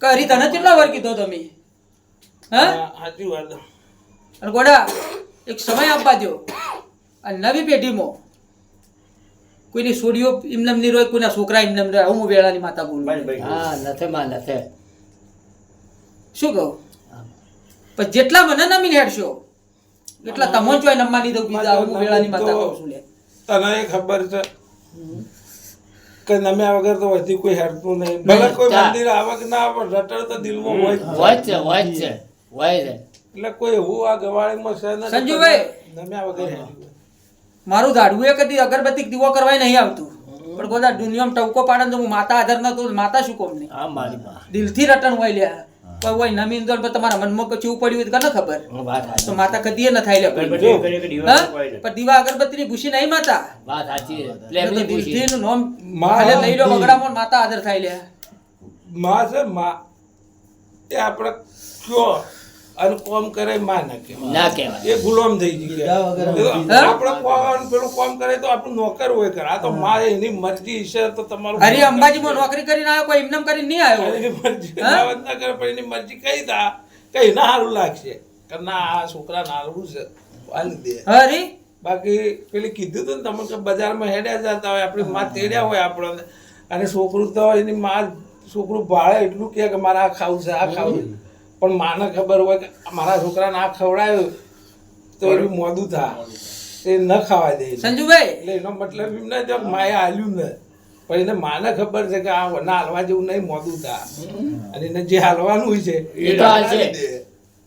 કરી તને કેટલા વાર કીધો તમે હા હા, સાચી વાત અને ગોડા એક સમય આપવા દો આ નવી પેઢીમાં કોઈની છોડીઓ એમનેમ નહીં રોય, કોઈના છોકરા એમનેમ રહે. હું વેળાની માતા બોલું. હા નથી માં નથી. શું કહું? પણ જેટલા મને નમીને હેડશો એટલા તમને જોઈ નમવા નહીં દઉં. બીજા હું વેળાની માતા કહું છું લે. તને એ ખબર છે કે નમ્યા વગર તો વધી કોઈ હેરતું નહીં. ભલે કોઈ મંદિર આવે કે ના આવે, રટણ તો દિલમાં હોય જ છે. હોય જ છે હોય જ છે હોય છે. એટલે કોઈ એવું આ ગવાળીમાં છે ને સંજુભાઈ, નમ્યા વગર હેર્યું. મારું ધાડવું એ કદી અગરબત્તી દીવો કરવા નહીં આવતું, પણ બધા દુનિયામાં ટવકો પાડે ને તો હું માતા આધાર નતો. માતા શું કોમ નહીં? હા મારી માં દિલથી રટણ હોય લ્યા. કોઈ હોય નમીન તો તમારા મનમાં કચું પડ્યું હોય તો કને ખબર? વાત સાચી. તો માતા કદી ન થાય લે. ગણપતિ કરી કે દિવસ હા? કોઈ નહીં. પણ દીવા અગરબત્તીની ભૂસી નહીં માતા. વાત સાચી છે. એટલે તો પ્રેમની ખુશી. દિલથી નું નામ માં ખાલી લઈ લો દિલ. બગડામાં માતા આદર થાય લે. માં છે માં એ આપણે કયો અને કોમ કરે માં ના કહેવાય. ના કહેવાય. એ ગુલામ થઈ ગયા. આપણે કોમ પેલું કોમ કરે તો આપણું નોકર હોય કરે. આ તો માં એની મરજી છે તો તમારું હરી અંબાજીમાં નોકરી કરીને આવ્યો, કોઈ એમનેમ કરીને નહીં આવ્યો. એની મરજી હા? દાવત ના કરે પણ એની મરજી કઈ દા કઈ ના સારું લાગશે કે ના આ છોકરા નાનું છે વાલી દે. હરી બાકી પેલી કીધું હતું ને તમે કે બજારમાં હેડ્યા જતા હોય આપણી માં તેડ્યા હોય આપણને અને છોકરું તો એની માં છોકરું ભાળે એટલું કહે કે મારે આ ખાવું છે આ ખાવું છે. પણ માને ખબર હોય કે મારા છોકરાને આ ખવડાવ્યું તો એનું મોડું થાય એ ન ખાવા દે. સંજુભાઈ, એટલે એનો મતલબ એમ ના જો માએ હાલ્યું ને પણ એને માને ખબર છે કે આ ના હાલવા જેવું નહીં મોડું થાય અને એને જે હાલવાનું હોય છે એ તો હાલશે. હાલી દે.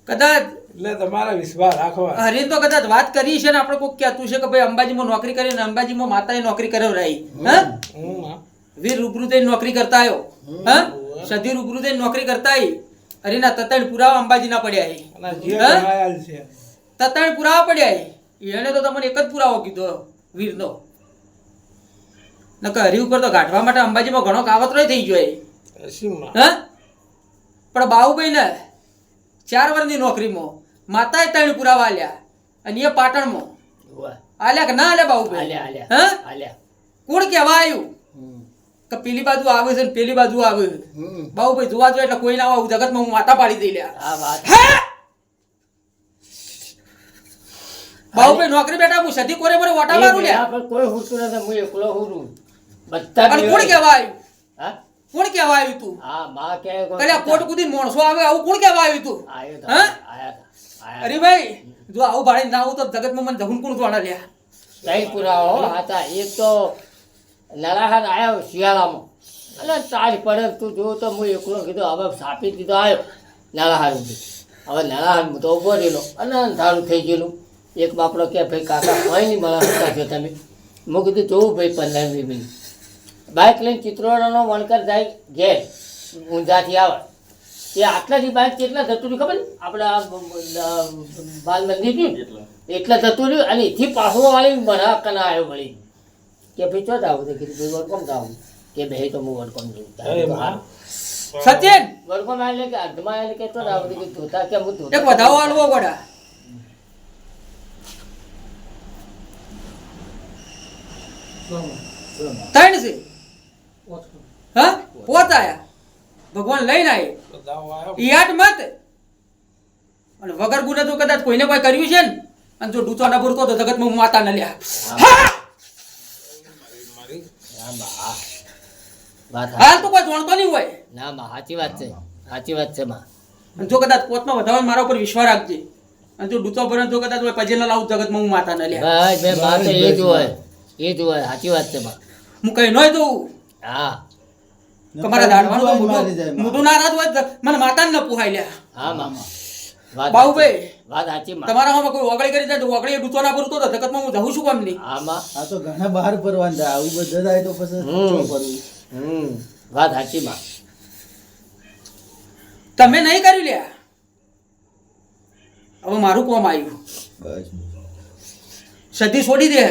કદાચ એટલે તમારા વિશ્વાસ રાખવા. હરી તો કદાચ વાત કરી છે ને, આપણે કોઈક કહેતું છે કે ભાઈ અંબાજીમાં નોકરી કરીને અંબાજીમાં માતાએ નોકરી કરાવરાઈ. હા, વીર રૂબરૂ થઈને નોકરી કરતા આવ્યો. હા, સધી રૂબરૂ થઈને નોકરી કરતા આવી. હરીના તતાણ પુરાવા અંબાજીના પડ્યા છે. અને જે હા? ગણાયેલ છે તતાણ પુરાવા પડ્યા છે. એને તો તમને એક જ પુરાવો કીધો વીરનો. નકર હરી ઉપર તો ગાંઠવા માટે અંબાજીમાં ઘણો કાવતરો થઈ ગયો. અસીમમાં. હા, પણ બાહુભાઈ ને 4 વર્ષની નોકરીમાં માતાએ 3 પુરાવા આલ્યા અને એ પાટણમાં હોય. આલ્યા કે ના આલ્યા બાહુભાઈ? આલ્યા આલ્યા હા, આલ્યા. કોણ કહેવા આવ્યું હમ. કે પેલી બાજુ આવે છે ને પેલી બાજુ આવે છે? હમ. બાહુભાઈ જોવા જોઈએ એટલે કોઈ ના આવે જગતમાં હું માતા પાડી દઈ લ્યા. આ વાત બાહુભાઈ નોકરી બેઠા હું સધી કોરે મોરે ઓટા મારું લ્યા. એ પણ કોઈ હુતું નથી. હું એકલો હુરું. બધા અને બે કોણ હોય. કહેવા આવ્યું? હા કોણ કહેવા આવ્યું તું? હા માં કે કલ્યા કોટ કુદી માણસો આવે આવું કોણ કહેવા આવ્યું તું? આયો તો હા? આયા તા. આયા અરે ભાઈ, જો આવું ભાડે ના આવું તો જગતમાં મને ધહુન કોણ જોડા લ્યા. ત્રણ પુરાવો હતા. એક તો નરાહાર આવ્યો શિયાળામાં અને તારી પડે તું જો તો હું એકલો કીધું હવે સાપી દીધો આવ્યો નરાહાર ઉભી. હવે નરાહાર હું તો ઉભો રહેલો અને અંધારું થઈ ગયેલું. એક બાપડો કે ભાઈ કાકા કોઈ નહીં મળે હતા છો તમે. હું કીધું જોવું ભાઈ 15-20 મિનિટ. બાઇક લઈને ચિત્રોડાનો વણકર જાય ઘેર ઊંઝાથી આવે. એ આટલાથી બાઇક કેટલા જતું રહ્યું ખબર ને? આપણે આ બાલ મંદિર રહ્યું એટલા જતું રહ્યું અને એથી પાછો વાળી મને કના આવ્યો વળી કે ભાઈ ચો આવું તો કીધું ભાઈ વડકોમ જાઉં કે ભાઈ તો હું વડકોમ અરે જોઉં. માં. સચિન, વડકોમ આવે કે અર્ધમાં આવે કે તો આવું કે ધોતા કે હું એક ધોતા વધાવો આલવો ગોડા. ત્રણ છે. હા, પોત આયા. ભગવાન લઈને આય. બધાઓ આવ્યો. યાદ મત. અને વગર ગુને તો કદાચ કોઈને કોઈ કર્યું છે ને, અને જો ડૂચો ના ભરતો તો જગતમાં હું માતા ન લ્યા. મારી ના બા વાત હાલ તો કોઈ જોણતો નહીં હોય. ના બા સાચી વાત છે સાચી વાત છે માં. અને જો કદાચ પોતમાં વધારે મારા ઉપર વિશ્વાસ રાખજે. અને જો ડૂચો ભરે તો કદાચ પજે ના લાવું જગતમાં હું માતા ન લ્યા. ભાઈ બે માં તો એ જ હોય એ જ હોય સાચી વાત છે માં. હું કઈ નોય દઉં હા તમારા દાડવાનું તો મોટું નારાજ હોય તો મને માતા ન પોહાય લ્યા. હા માં વાત બાહુભાઈ, વાત સાચી માં. તમારા હામાં કોઈ ઓગળી કરી જાય તો ઓગળી ડૂચો ના ભરતો તો જગતમાં હું જઉં છું કેમ નહીં? હા માં. આ તો ઘણા બહાર ફરવાના થાય. આવું બધા થાય તો પછી શું ફરવું? વાત સાચી માં. તમે નહીં કર્યું લ્યા. હવે મારું કોમ આવ્યું. બસ સધી છોડી દે.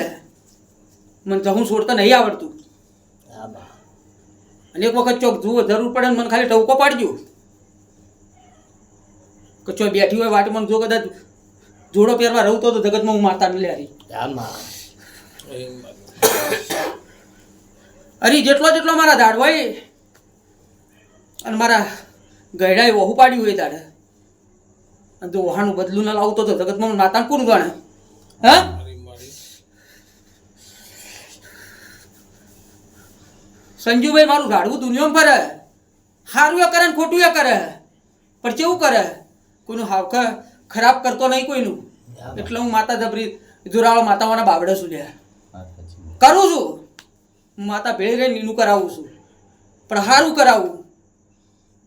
મને જહું છોડતા નહીં આવડતું. હા માં. અને એક વખત ચોક જુઓ જરૂર પડે ને મને ખાલી ટવકો પાડજો કે ચો બેઠી હોય વાટમાં જો કદાચ જોડો પહેરવા રહું તો જગતમાં હું માતા ન લ્યા. હા માં. અરે જેટલો મારા દાડ હોય અને મારા ગયડાએ વહુ પાડ્યું હોય દાડે અને જો વહાનું બદલું ના લાવતો તો જગતમાં હું માતા કોણ ગણે? હા, મારી મારી સંજુભાઈ મારું ગાડવું દુનિયામાં ફરે, સારું એ કરે ને ખોટું એ કરે, પણ કેવું કરે, કોઈનું હાવખ ખરાબ કરતો નહીં કોઈનું. એટલે હું માતા જબરી જોરાળો માતાઓના બાવડે છું લ્યા, કરું છું. હું માતા ભેળી રહીને નીનું કરાવું છું, પણ સારું કરાવું.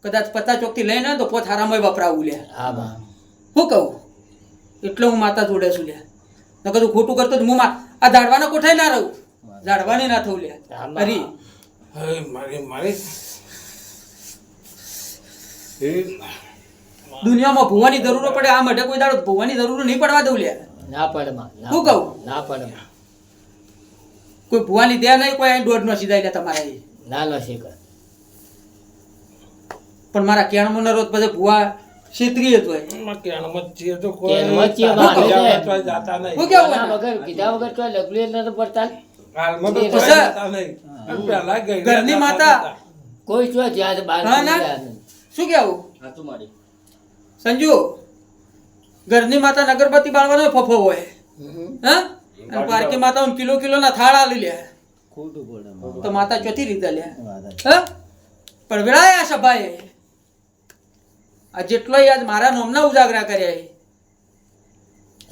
કદાચ 50 ચોકથી લઈને તો પોત હારામાં વપરાવું લ્યા. હા બા શું કહું, એટલે હું માતા જોડે છું લ્યા. ન કદું ખોટું કરતો તો હું આ ઝાડવાના કોઠાય ના રહું, ઝાડવાને ના થવું લ્યા. હરી હવે મારી એ દુનિયામાં ભૂવાની જરૂર પડે, આ માટે કોઈ દાડો ભૂવાની જરૂર નહીં પડવા દઉં લ્યા. ના પડે માં, શું કહું? ના પડે માં. કોઈ ભૂવાની દે નહીં, કોઈ અહીં દોઢ નો સીધા લ્યા તમારા અહીં. ના લો શીખર. પણ મારા કેણમાં ન રોજ પછી ભૂવા ક્ષેત્રીય જ હોય. એમાં કેણમાં જ છીએ તો કોઈ કેણમાં જ છીએ, બહાર બીજા નહીં. વખત જાતા નહીં. શું કેવું? આના વગર કીધા વગર તો લગલી નથી પડતા. હાલમાં તો કોઈ પછી જાતા નહીં. અને પહેલા ગઈ ઘરની માતા. કોઈ શું જ્યાં બહાર હા, ના. ગયા નહીં. શું કેવું હાચું મારી સંજુ? ઘરની માતા નગરપતિ બાળવાનો ફફો હોય, હા? અને પારકી માતા કિલો ના થાળ આલી લે, ખોટું પડે માં. તો માતા ચોથી રીતે લે, વાત સાચી. હા? પણ વેળાએ આ સભાએ આ જેટલોય આજ મારા નોમના ઉજાગરા કર્યા છે,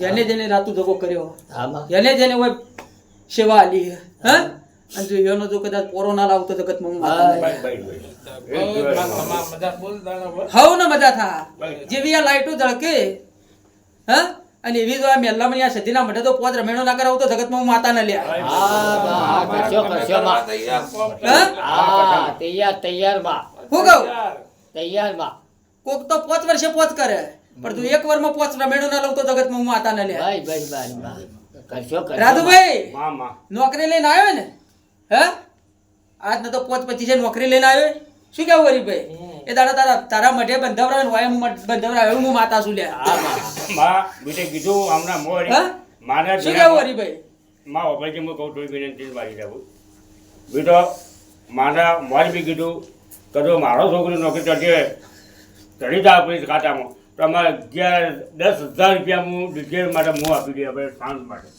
જેને જેને રાતું ધગો કર્યો, હા માં. જેને જેને હોય સેવા આલી, હા? અને જો એનો જો કદાચ પોરો ના લાવતો જગતમાં હું માતા નહીં. ભાઈ, ભાઈ, બહુ ભાઈ. બધા બોલતા હોય. હવ ને મજા થા, જેવી આ લાઈટો ઝળકે, હા? અને એવી જો આ મેલ્લામાં આ સધીના મઢે તો પોત રમેણો ના કરાવું તો જગતમાં હું માતા ન લ્યા. હા બા, હા કરશો કરશો માં. હા? હા તૈયાર માં, શું કહું? તૈયાર માં. કોક તો 5 વર્ષે પોચ કરે, પણ તું 1 વર્ષમાં પોચ રમેણો ના લઉં તો જગતમાં હું માતા ન લ્યા. ભાઈ ભાઈ ભાઈ બા. કરશો કરશો. રાજુભાઈ માં, માં. નોકરી લઈને આવ્યો ને, હે? આજ ન તો 5-25 નોકરી લઈને આવ્યો. શું કેવું હરીભાઈ? એ દાડા તારા મઢે બંધવરાવે હોય, હું બંધવરાવે હું માતા છું લ્યા. હા માં. માં, બેટે કીધું હમણાં મોડી. હા? મારા શું ધ્યાન- કેવું હરીભાઈ? માં ઓપરેશન હું કહું થોડી વિનંતી મારી જાઉં બેટો, મારા મોજ બી કીધું કદો મારો છોકરો નોકરી ચડી જાય પોલીસ ખાતામાં તો અમારે 10,000 રૂપિયા હું ડિટેલ માટે હું આપી દઈએ આપણે સાંજ માટે.